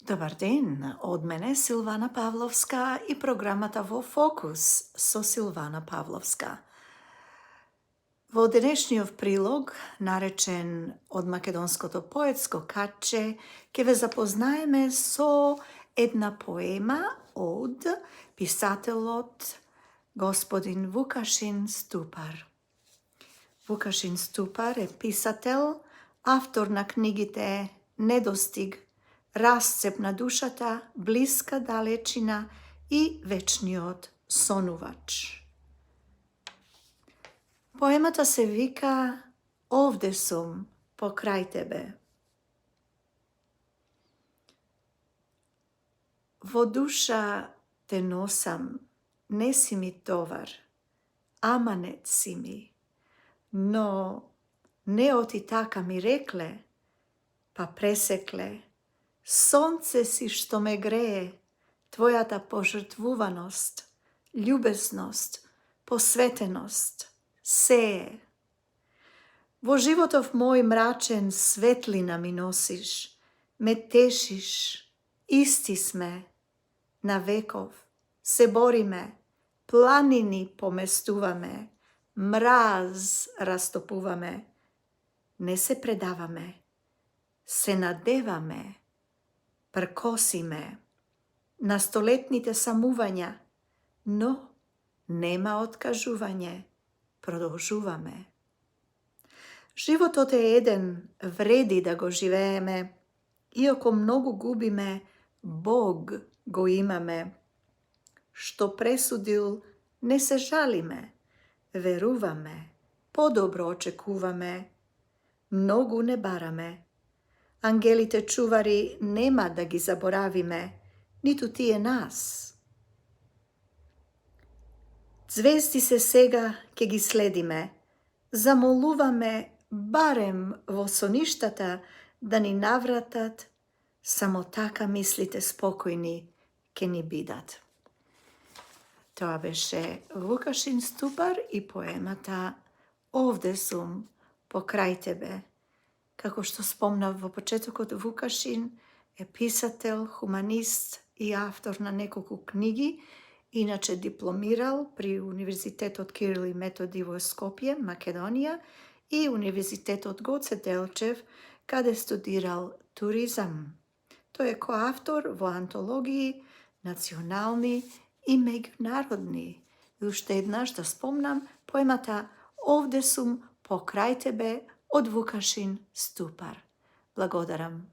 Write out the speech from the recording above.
Dobar den, od mene Silvana Pavlovska i programata Vo Fokus so Silvana Pavlovska. Vo dnešnjov prilog, narečen od makedonsko poetsko kače, ke ve zapoznajeme so една poema od pisatelot gospodin Vukašin Stupar. Vukašin Stupar je pisatelj, avtor na knjigite Nedostig, Razcepna dušata, Bliska dalečina i Večniot sonuvač. Poemata se vika Ovde sum pokraj tebe. Vo duša te nosam, ne si mi tovar, amanet si mi, no ne oti taka mi rekle, pa presekle, sonce si što me greje, tvoja ta požrtvuvanost, ljubeznost, posvetenost, seje. Vo životov moj mračen svetlina mi nosiš, me tešiš, isti sme, na vekov, se borime, planini pomestuvame, mraz rastopuvame, ne se predavame, se nadevame, prkosime, na stoletnite samuvanja, no nema otkažuvanje, продолжуваме. Животот е еден, вреди да го живееме, иако многу губиме, Бог го имаме. Што пресудил, не се жалиме, веруваме, подобро очекуваме, многу не бараме. Ангелите чувари нема да ги заборавиме, ниту тие нас. Звезди се сега ке ги следиме, замолуваме барем во соништата да ни навратат, само така мислите спокојни ке ни бидат. Тоа беше Vukašin Stupar и поемата Овде сум покрај тебе. Како што спомнав во почетокот, Vukašin е писател, хуманист и автор на неколку книги, иначе дипломирал при Универзитетот Кирил и Методи во Скопје, Македонија, и Универзитетот Гоце Делчев, каде студирал туризам. Тој е коавтор во антологии национални и меѓународни. И уште еднаш да спомнам поемата Овде сум покрај тебе од Vukašin Stupar. Благодарам.